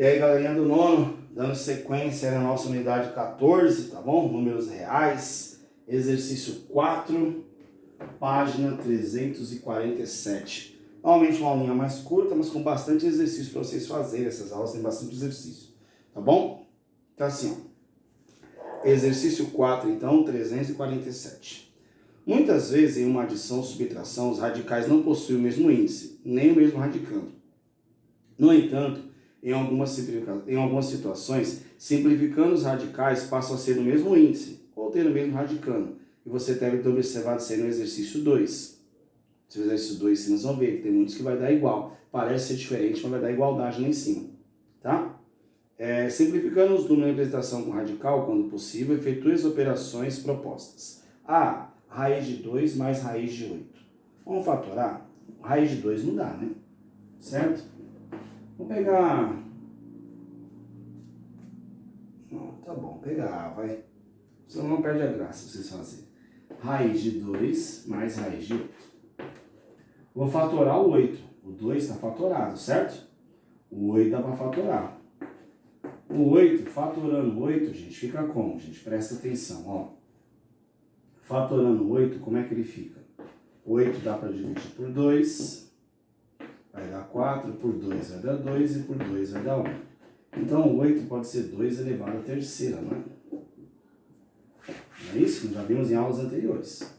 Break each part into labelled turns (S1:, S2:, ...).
S1: E aí, galerinha do nono, dando sequência na nossa unidade 14, tá bom? Números reais, exercício 4, página 347. Normalmente uma aulinha mais curta, mas com bastante exercício para vocês fazerem. Essas aulas têm bastante exercício, tá bom? Então assim, ó. Exercício 4, então, 347. Muitas vezes, em uma adição ou subtração, os radicais não possuem o mesmo índice, nem o mesmo radicando. No entanto, em algumas situações, simplificando os radicais passam a ser do mesmo índice, ou ter o mesmo radicando. E você deve ter observado isso aí no exercício 2. Se o exercício 2, vocês vão ver que tem muitos que vai dar igual. Parece ser diferente, mas vai dar igualdade lá em cima. Tá? Simplificando os números de representação com radical, quando possível, efetue as operações propostas. A, raiz de 2 mais raiz de 8. Vamos fatorar? Raiz de 2 não dá, né? Certo? Vou pegar... Não, tá bom, pegar A, vai. Senão não perde a graça vocês fazerem. Raiz de 2 mais raiz de 8. Vou fatorar o 8. O 2 está fatorado, certo? O 8 dá para fatorar. O 8, fatorando 8, gente, fica como? Gente, presta atenção, ó. Fatorando 8, como é que ele fica? 8 dá para dividir por 2, vai dar 4, por 2 vai dar 2 e por 2 vai dar 1. Então, o 8 pode ser 2 elevado à terceira, não é? Não é isso? Já vimos em aulas anteriores.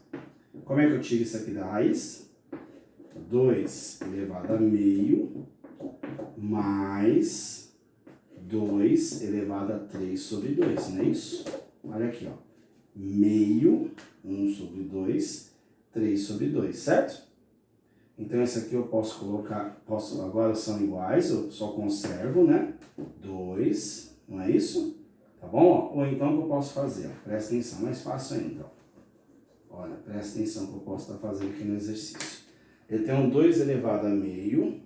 S1: Como é que eu tiro isso aqui da raiz? 2 elevado a meio mais 2 elevado a 3 sobre 2, não é isso? Olha aqui, ó. Meio, 1 sobre 2, 3 sobre 2, certo? Então, esse aqui eu posso colocar, agora são iguais, eu só conservo, né? 2, não é isso? Tá bom? Ou então o que eu posso fazer? Ó, presta atenção, mais fácil ainda. Ó. Olha, presta atenção que eu posso estar fazendo aqui no exercício. Eu tenho 2 elevado a meio,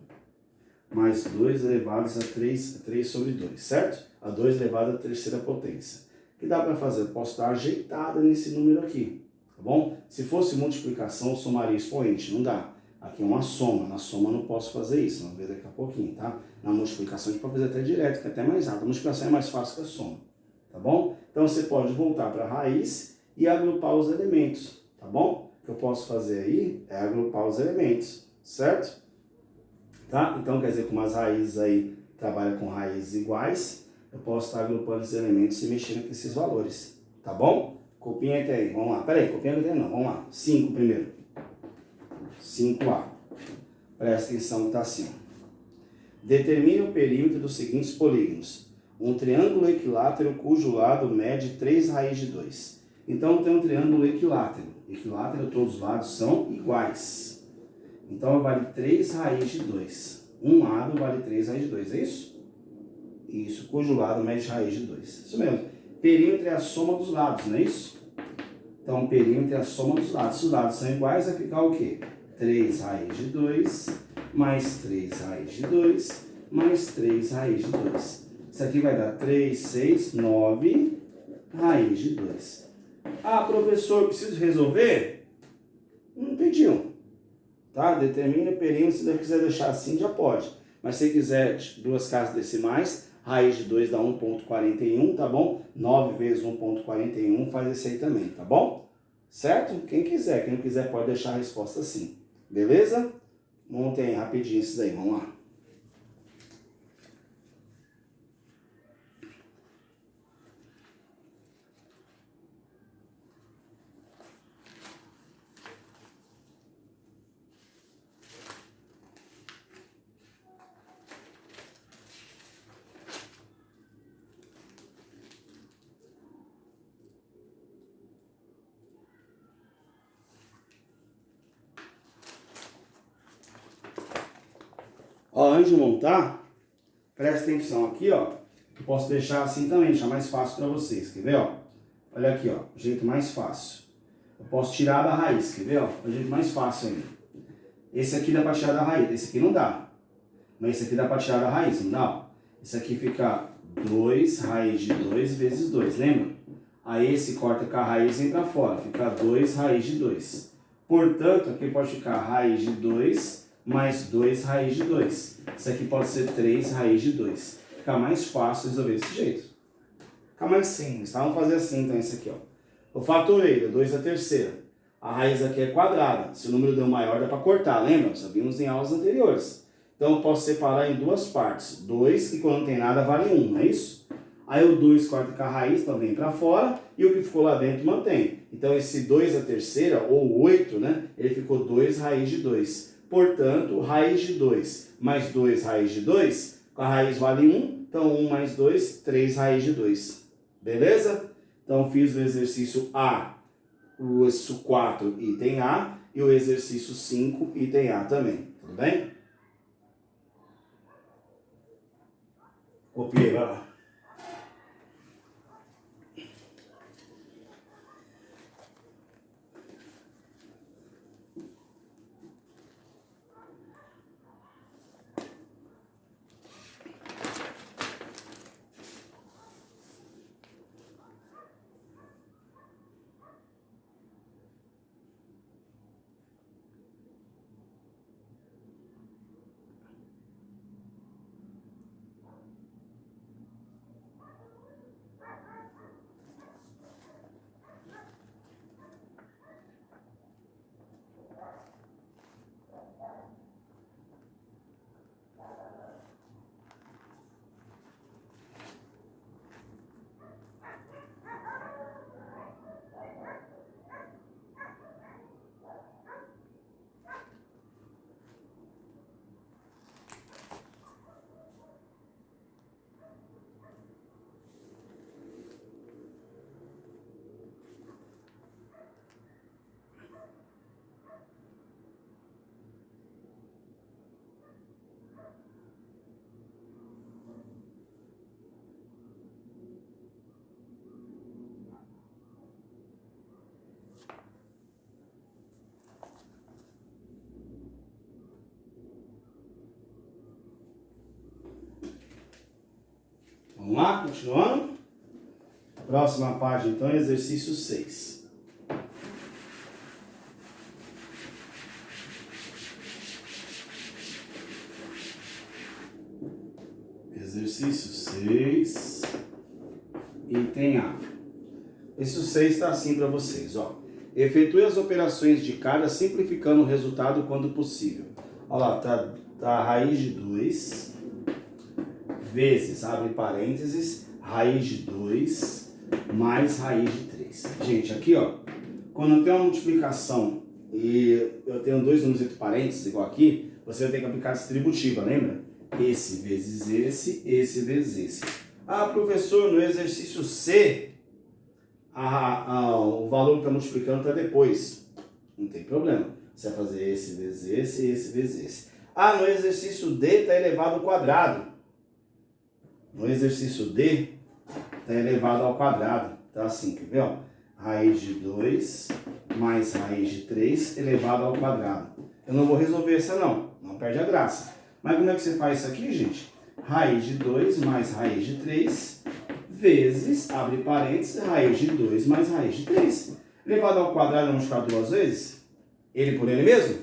S1: mais 2 elevados a 3 sobre 2, certo? A 2 elevado à terceira potência. O que dá para fazer? Eu posso dar ajeitada nesse número aqui, tá bom? Se fosse multiplicação, eu somaria expoente, não dá. Aqui é uma soma, na soma eu não posso fazer isso, vamos ver daqui a pouquinho, tá? Na multiplicação a gente pode fazer até direto, que é até mais rápido. A multiplicação é mais fácil que a soma, tá bom? Então você pode voltar para a raiz e agrupar os elementos, tá bom? O que eu posso fazer aí é agrupar os elementos, certo? Tá? Então, quer dizer, como as raízes aí trabalham com raízes iguais, eu posso estar agrupando os elementos e mexendo com esses valores, tá bom? Copinha até aí, vamos lá. Peraí, copinha até aí não, vamos lá. 5 primeiro. 5A. Presta atenção que tá assim. Determine o perímetro dos seguintes polígonos. Um triângulo equilátero cujo lado mede 3 raiz de 2. Então, tem um triângulo equilátero. Equilátero, todos os lados são iguais. Então, vale 3 raiz de 2. Um lado vale 3 raiz de 2, é isso? Isso, cujo lado mede raiz de 2. Isso mesmo. Perímetro é a soma dos lados, não é isso? Então, perímetro é a soma dos lados. Se os lados são iguais, vai ficar o quê? 3 raiz de 2, mais 3 raiz de 2, mais 3 raiz de 2. Isso aqui vai dar 3, 6, 9 raiz de 2. Ah, professor, preciso resolver? Não pediu. Tá? Determine o perímetro, se você quiser deixar assim, já pode. Mas se quiser duas casas decimais, raiz de 2 dá 1,41, tá bom? 9 vezes 1,41 faz esse aí também, tá bom? Certo? Quem quiser, quem não quiser pode deixar a resposta assim. Beleza? Montem rapidinho esses aí, vamos lá. Ó, antes de montar, presta atenção aqui, ó. Eu posso deixar assim também, deixar mais fácil para vocês. Quer ver, ó? Olha aqui, ó. O jeito mais fácil. Eu posso tirar da raiz, quer ver, ó? O jeito mais fácil ainda. Esse aqui dá para tirar da raiz, esse aqui não dá. Mas esse aqui dá para tirar da raiz, não dá? Ó. Esse aqui fica 2 raiz de 2 vezes 2, lembra? Aí esse corta com a raiz e vem para fora, fica 2 raiz de 2. Portanto, aqui pode ficar raiz de 2 mais 2 raiz de 2. Isso aqui pode ser 3 raiz de 2. ficar mais fácil resolver desse jeito. Fica mais simples, tá? Vamos fazer assim, então, esse aqui, ó. Eu fatorei, 2 a terceira. A raiz aqui é quadrada. Se o número deu maior, dá para cortar, lembra? Já vimos em aulas anteriores. Então, eu posso separar em duas partes. 2, que quando não tem nada, vale 1, não é isso? Aí o 2 corta com a raiz, então vem para fora, e o que ficou lá dentro mantém. Então, esse 2 a terceira, ou 8, né? Ele ficou 2 raiz de 2. Portanto, raiz de 2 mais 2 raiz de 2, a raiz vale 1, então 1 mais 2, 3 raiz de 2. Beleza? Então, fiz o exercício A, o exercício 4, item A, e o exercício 5, item A também. Tudo bem? Copiei, vai lá. Vamos lá, continuando. Próxima página, então, exercício 6. Exercício 6, item A. Exercício 6 está assim para vocês, ó. Efetue as operações de cada simplificando o resultado quando possível. Olha lá, tá a raiz de 2 vezes, abre parênteses, raiz de 2 mais raiz de 3. Gente, aqui, ó, quando eu tenho uma multiplicação e eu tenho dois números entre parênteses, igual aqui, você vai ter que aplicar a distributiva, lembra? Esse vezes esse vezes esse. Ah, professor, no exercício C, o valor que está multiplicando está depois. Não tem problema. Você vai fazer esse vezes esse vezes esse. Ah, no exercício D está elevado ao quadrado. No exercício D está elevado ao quadrado. Tá assim, quer ver? Ó? Raiz de 2 mais raiz de 3 elevado ao quadrado. Eu não vou resolver essa não perde a graça. Mas como é que você faz isso aqui, gente? Raiz de 2 mais raiz de 3 vezes, abre parênteses, raiz de 2 mais raiz de 3. Elevado ao quadrado, vamos multiplicar duas vezes? Ele por ele mesmo?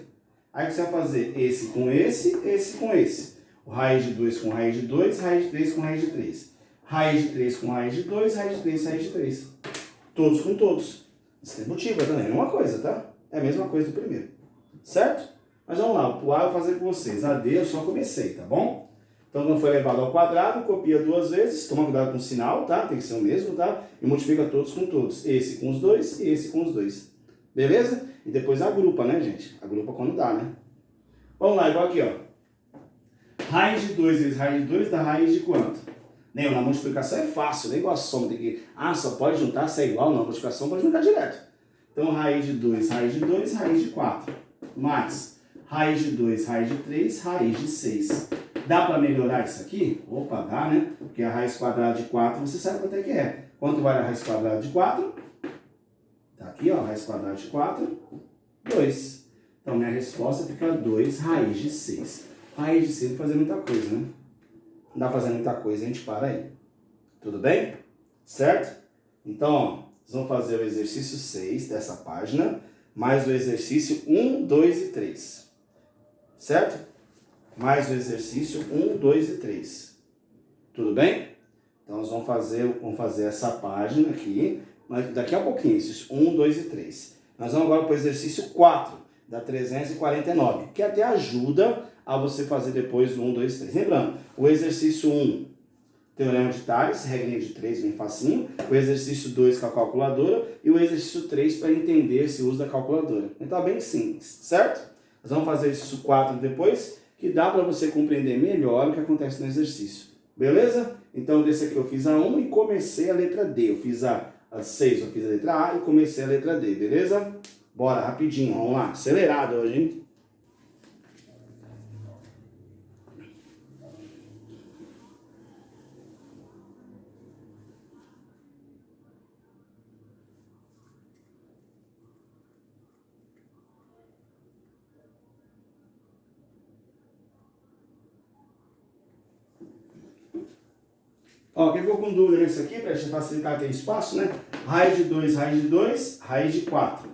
S1: Aí você vai fazer esse com esse com esse. O raiz de 2 com raiz de 2, raiz de 3 com raiz de 3. Raiz de 3 com raiz de 2, raiz de 3, raiz de 3. Todos com todos. Distributiva também, é uma coisa, tá? É a mesma coisa do primeiro. Certo? Mas vamos lá, o A eu vou fazer com vocês. A D eu só comecei, tá bom? Então, quando foi elevado ao quadrado, copia duas vezes. Toma cuidado com o sinal, tá? Tem que ser o mesmo, tá? E multiplica todos com todos. Esse com os dois e esse com os dois. Beleza? E depois agrupa, né, gente? Agrupa quando dá, né? Vamos lá, igual aqui, ó. Raiz de 2 vezes raiz de 2 dá raiz de quanto? Nem, na multiplicação é fácil, nem igual a soma. Tem que, só pode juntar se é igual. Não, a multiplicação pode juntar direto. Então, raiz de 2, raiz de 2, raiz de 4. Mais raiz de 2, raiz de 3, raiz de 6. Dá para melhorar isso aqui? Opa, dá, né? Porque a raiz quadrada de 4, você sabe quanto é que é. Quanto vale a raiz quadrada de 4? Tá aqui, ó, raiz quadrada de 4, 2. Então, minha resposta fica 2 raiz de 6. Raiz de 6 não fazer muita coisa, né? Não dá pra fazer muita coisa, a gente para aí. Tudo bem? Certo? Então, ó, vocês vão fazer o exercício 6 dessa página, mais o exercício 1, 2 e 3. Certo? Mais o exercício 1, 2 e 3. Tudo bem? Então, nós vamos fazer essa página aqui, mas daqui a pouquinho, esses 1, 2 e 3. Nós vamos agora para o exercício 4, da 349, que até ajuda a você fazer depois o 1, 2 e 3. Lembrando, o exercício 1, teorema de Tales, regrinha de 3, bem facinho. O exercício 2 com a calculadora e o exercício 3 para entender esse uso da calculadora. Então, bem simples, certo? Nós vamos fazer o exercício 4 depois, que dá para você compreender melhor o que acontece no exercício. Beleza? Então, desse aqui eu fiz a 1 e comecei a letra D. Eu fiz a 6, eu fiz a letra A e comecei a letra D, beleza? Bora, rapidinho, vamos lá. Acelerado hoje, hein? Ó, quem ficou com dúvida nisso aqui, para facilitar aquele espaço, né? Raiz de 2, raiz de 2, raiz de 4.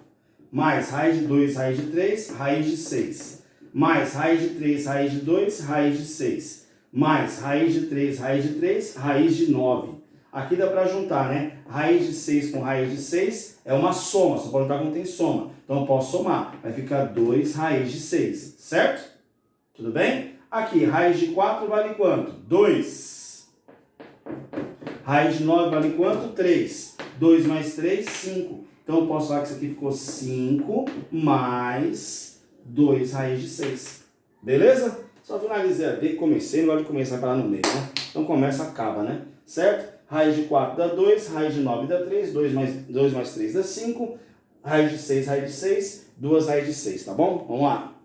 S1: Mais raiz de 2, raiz de 3, raiz de 6. Mais raiz de 3, raiz de 2, raiz de 6. Mais raiz de 3, raiz de 3, raiz de 9. Aqui dá para juntar, né? Raiz de 6 com raiz de 6 é uma soma, só pode juntar quando tem soma. Então eu posso somar, vai ficar 2 raiz de 6, certo? Tudo bem? Aqui, raiz de 4 vale quanto? 2. Raiz de 9 vale quanto? 3. 2 mais 3, 5. Então eu posso falar que isso aqui ficou 5 mais 2 raiz de 6. Beleza? Só finalizei a D, comecei, não gosto de começar para lá no meio, né? Então começa, acaba, né? Certo? Raiz de 4 dá 2, raiz de 9 dá 3, 2 mais 3 dá 5, raiz de 6, 2 raiz de 6, tá bom? Vamos lá.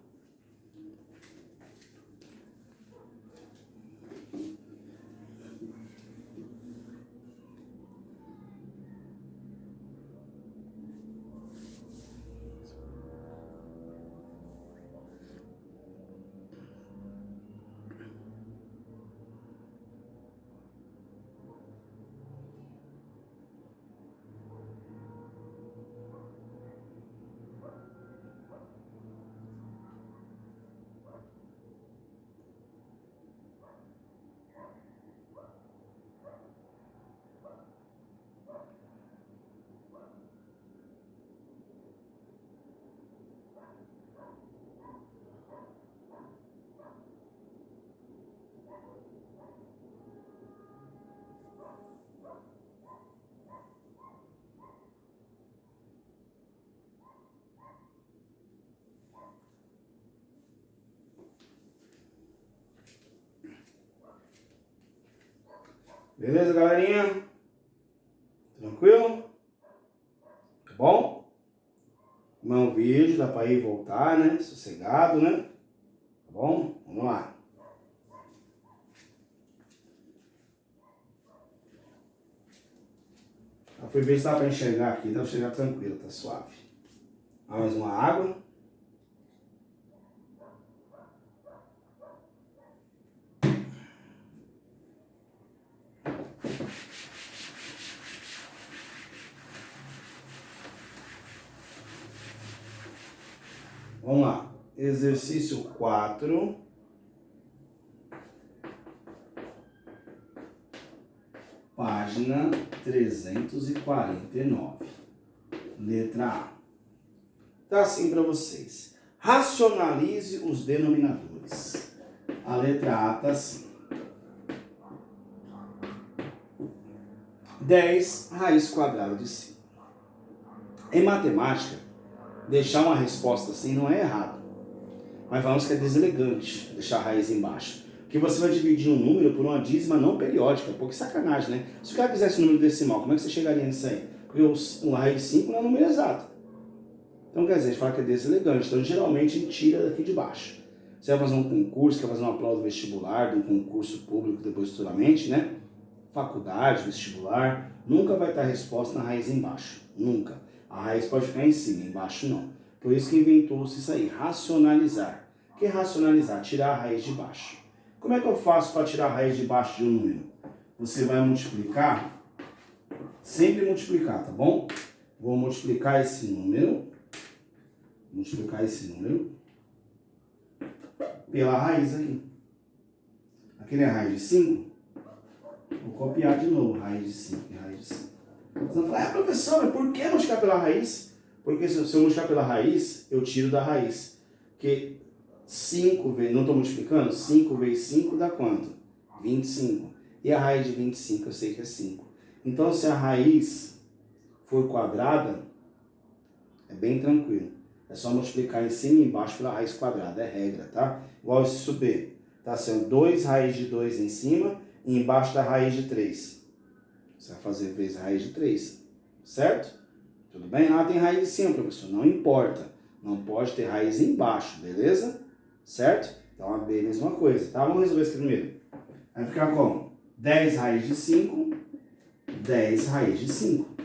S1: Beleza, galerinha? Tranquilo? Tá bom? Não vídeo, dá pra ir e voltar, né? Sossegado, né? Tá bom? Vamos lá. Eu fui ver se dá pra enxergar aqui, dá pra enxergar tranquilo, tá suave. Mais uma água. Vamos lá. Exercício 4. Página 349. Letra A. Tá assim para vocês. Racionalize os denominadores. A letra A tá assim. 10 raiz quadrada de 5. Em matemática, deixar uma resposta assim não é errado. Mas falamos que é deselegante deixar a raiz embaixo. Porque você vai dividir um número por uma dízima não periódica. Pô, que sacanagem, né? Se o cara quisesse um número decimal, como é que você chegaria nisso aí? Porque uma raiz de 5 não é um número exato. Então, quer dizer, a gente fala que é deselegante. Então, geralmente, a gente tira daqui de baixo. Você vai fazer um concurso, quer fazer uma prova vestibular, de um concurso público depois futuramente, né? Faculdade, vestibular, nunca vai estar a resposta na raiz embaixo. Nunca. A raiz pode ficar em cima, embaixo não. Por isso que inventou-se isso aí, racionalizar. O que é racionalizar? Tirar a raiz de baixo. Como é que eu faço para tirar a raiz de baixo de um número? Você vai multiplicar, sempre multiplicar, tá bom? Vou multiplicar esse número pela raiz aqui. Aqui não é raiz de 5? Vou copiar de novo, raiz de 5 e raiz de 5. Você vai falar, professor, mas por que multiplicar pela raiz? Porque se eu multiplicar pela raiz, eu tiro da raiz. Porque 5 vezes, não estou multiplicando? 5 vezes 5 dá quanto? 25. E a raiz de 25 eu sei que é 5. Então, se a raiz for quadrada, é bem tranquilo. É só multiplicar em cima e embaixo pela raiz quadrada. É regra, tá? Igual esse subir. Tá sendo 2 raiz de 2 em cima e embaixo da raiz de 3. Você vai fazer vezes raiz de 3. Certo? Tudo bem? Ah, tem raiz em cima, professor. Não importa. Não pode ter raiz embaixo, beleza? Certo? Então, a B é a mesma coisa, tá? Vamos resolver isso primeiro. Vai ficar como? 10 raiz de 5, 10 raiz de 5.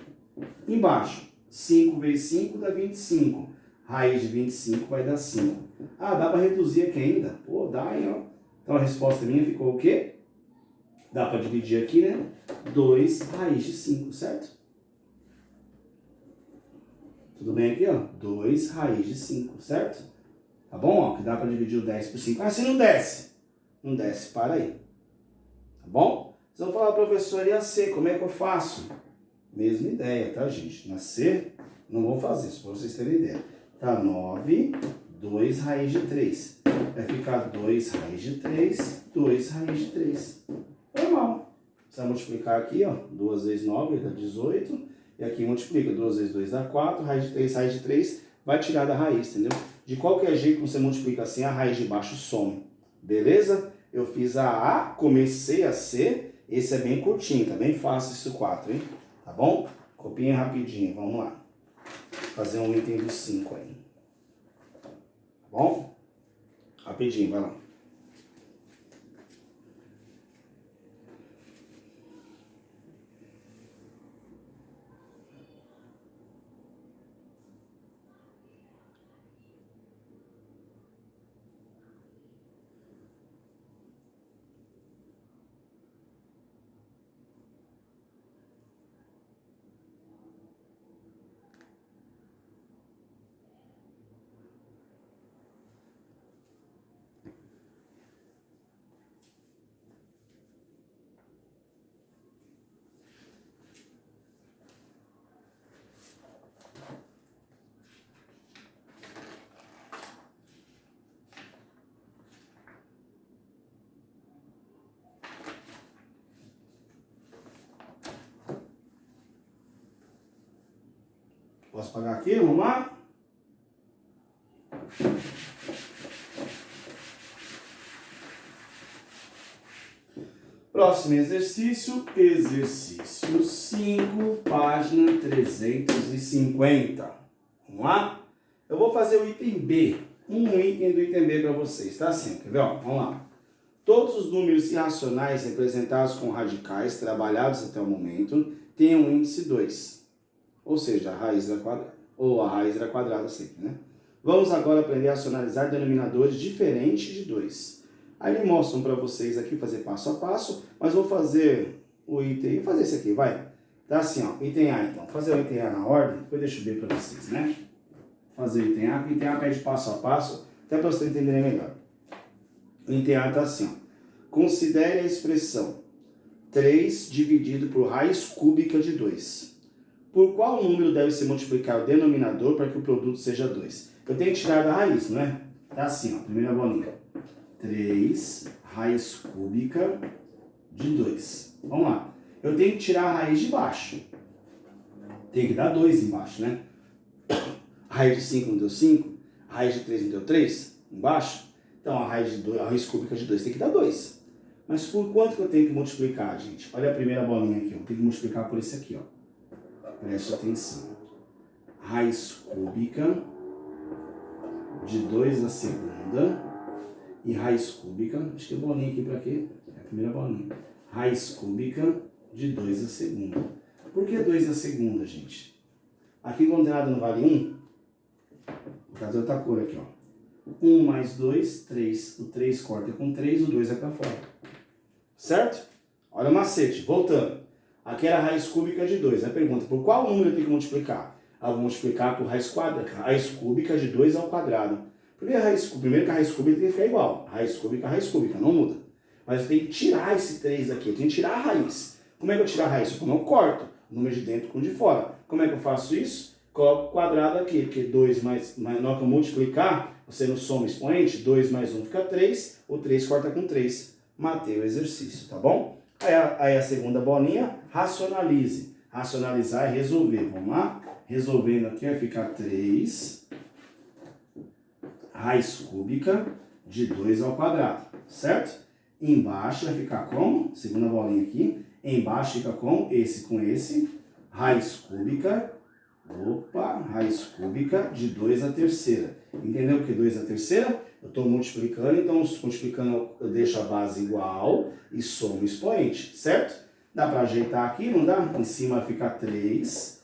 S1: Embaixo, 5 vezes 5 dá 25. Raiz de 25 vai dar 5. Ah, dá para reduzir aqui ainda? Pô, dá, hein, ó. Então, a resposta minha ficou o quê? Dá para dividir aqui, né? 2 raiz de 5, certo? Tudo bem aqui, ó? 2 raiz de 5, certo? Tá bom? Ó, que dá para dividir o 10 por 5. Ah, se não desce. Não desce, para aí. Tá bom? Vocês vão falar, professor, e a C, como é que eu faço? Mesma ideia, tá, gente? Na C, não vou fazer isso, para vocês terem ideia. Tá, 9, 2 raiz de 3. Vai ficar 2 raiz de 3, 2 raiz de 3. Normal. Você vai multiplicar aqui, ó. 2 vezes 9 dá 18. E aqui multiplica. 2 vezes 2 dá 4. Raiz de 3 vai tirar da raiz, entendeu? De qualquer jeito, você multiplica assim, a raiz de baixo some. Beleza? Eu fiz a A, comecei a C. Esse é bem curtinho, tá bem fácil esse 4, hein? Tá bom? Copiem rapidinho, vamos lá. Fazer um item do 5 aí. Tá bom? Rapidinho, vai lá. Posso pagar aqui? Vamos lá? Próximo exercício, exercício 5, página 350. Vamos lá? Eu vou fazer o item B, um item do item B para vocês, tá assim, quer ver? Ó, vamos lá. Todos os números irracionais representados com radicais trabalhados até o momento têm um índice 2, ou seja, a raiz era quadrada, ou a raiz era quadrada sempre, né? Vamos agora aprender a racionalizar denominadores diferentes de 2. Aí eles mostram para vocês aqui fazer passo a passo, mas vou fazer o item, vou fazer esse aqui, vai. Tá assim, ó, item A então. Vou fazer o item A na ordem, depois deixo o B para vocês, né? Fazer o item A, porque o item A pede passo a passo, até para vocês entenderem melhor. O item A tá assim, ó. Considere a expressão 3 dividido por raiz cúbica de 2. Por qual número deve se multiplicar o denominador para que o produto seja 2? Eu tenho que tirar da raiz, não é? Tá assim, ó, primeira bolinha. 3 raiz cúbica de 2. Vamos lá. Eu tenho que tirar a raiz de baixo. Tem que dar 2 embaixo, né? A raiz de 5 não deu 5. A raiz de 3 não deu 3 embaixo. Então a raiz cúbica de 2 tem que dar 2. Mas por quanto que eu tenho que multiplicar, gente? Olha a primeira bolinha aqui. Eu tenho que multiplicar por esse aqui, ó. Preste atenção. Raiz cúbica de 2 na segunda. E raiz cúbica, acho que é bolinha aqui para quê? É a primeira bolinha. Raiz cúbica de 2 a segunda. Por que 2 a segunda, gente? Aqui quando tem nada não vale 1. Vou fazer outra cor aqui, ó. 1 mais 2, 3. O 3 corta com 3, o 2 é para fora. Certo? Olha o macete, voltando. Aqui era a raiz cúbica de 2. A pergunta, por qual número eu tenho que multiplicar? Eu vou multiplicar por raiz cúbica de 2 ao quadrado. Primeiro que a raiz cúbica tem que ficar igual. Raiz cúbica, não muda. Mas eu tenho que tirar esse 3 daqui, eu tenho que tirar a raiz. Como é que eu tiro a raiz? Como eu corto o número de dentro com o de fora. Como é que eu faço isso? Coloco o quadrado aqui, porque 2 mais na hora que eu multiplicar, você não soma expoente, 2 mais 1 fica 3, o 3 corta com 3. Matei o exercício, tá bom? Aí a segunda bolinha, racionalize. Racionalizar é resolver, vamos lá? Resolvendo aqui vai ficar 3 raiz cúbica de 2 ao quadrado, certo? Embaixo vai ficar como? Segunda bolinha aqui. Embaixo fica com esse, raiz cúbica, raiz cúbica de 2 à terceira. Entendeu o que 2 à terceira? Eu estou multiplicando, então multiplicando eu deixo a base igual e somo o expoente, certo? Dá para ajeitar aqui, não dá? Em cima fica 3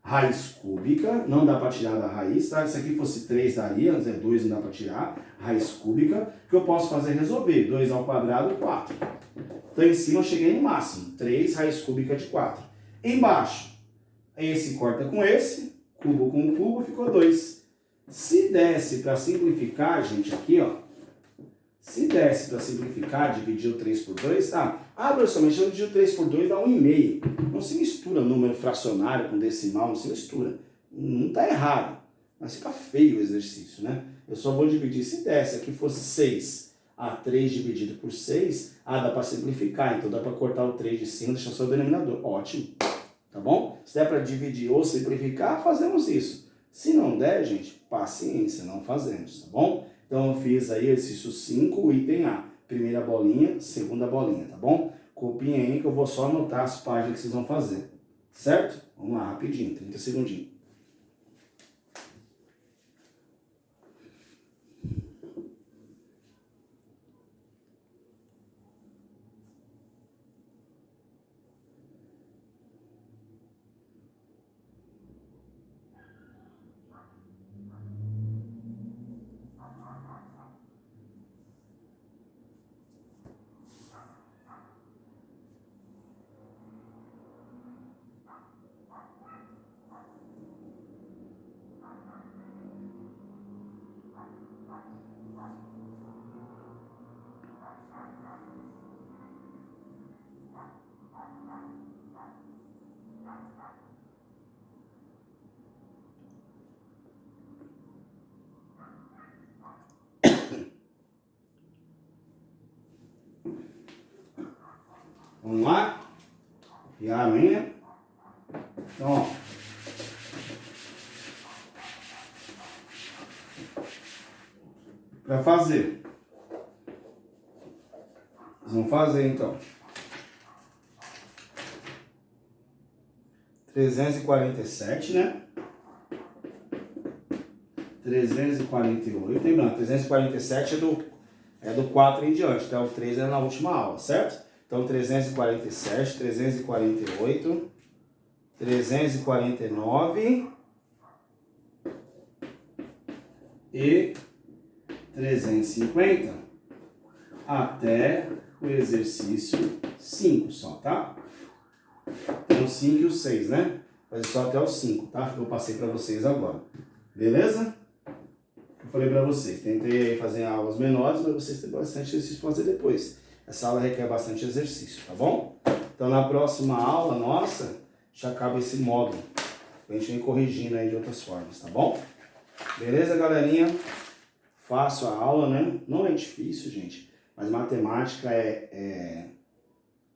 S1: raiz cúbica, não dá para tirar da raiz, tá? Se aqui fosse 3 daria, mas é 2 não dá para tirar, raiz cúbica, que eu posso fazer é resolver, 2 ao quadrado, 4. Então em cima eu cheguei no máximo, 3 raiz cúbica de 4. Embaixo, esse corta com esse, cubo com cubo, ficou 2. Se desse para simplificar, gente, aqui, ó, se desse para simplificar, dividir o 3 por 2, tá? Professor, mas eu dividir o 3 por 2 dá 1,5. Não se mistura número fracionário com decimal, não se mistura. Não tá errado, mas fica feio o exercício, né? Eu só vou dividir, se desse, aqui fosse 6, 3 dividido por 6, dá para simplificar, então dá para cortar o 3 de cima, deixar só o denominador. Ótimo, tá bom? Se der para dividir ou simplificar, fazemos isso. Se não der, gente, paciência, não fazemos, tá bom? Então eu fiz aí exercício 5, item A. Primeira bolinha, segunda bolinha, tá bom? Copiem aí que eu vou só anotar as páginas que vocês vão fazer. Certo? Vamos lá, rapidinho, 30 segundinhos. Vamos lá? Copiaram aí, né? Então, ó. Para fazer. Vocês vão fazer, então. 347, né? 348, lembrando, 347 é do 4 em diante, então o 3 é na última aula, certo? Então 347, 348, 349 e 350 até o exercício 5 só, tá? Então 5 e o 6, né? Fazer só até o 5, tá? Que eu passei para vocês agora. Beleza? Eu falei para vocês, tentei fazer aulas menores, mas vocês têm bastante exercício para fazer depois. Essa aula requer bastante exercício, tá bom? Então na próxima aula nossa, já acaba esse módulo. A gente vem corrigindo aí de outras formas, tá bom? Beleza, galerinha? Faço a aula, né? Não é difícil, gente. Mas matemática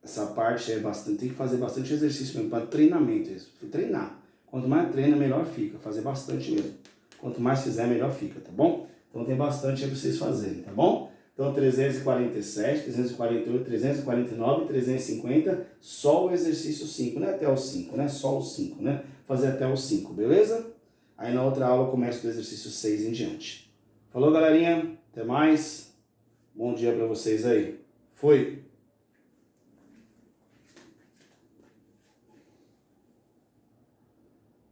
S1: essa parte é bastante, tem que fazer bastante exercício mesmo, para treinamento, treinar. Quanto mais treina, melhor fica, fazer bastante mesmo. Quanto mais fizer, melhor fica, tá bom? Então tem bastante aí para vocês fazerem, tá bom? Então 347, 348, 349, 350, só o exercício 5, não é até o 5, né? Só o 5, né? Fazer até o 5, beleza? Aí na outra aula começa do exercício 6 em diante. Falou, galerinha? Até mais. Bom dia para vocês aí. Fui!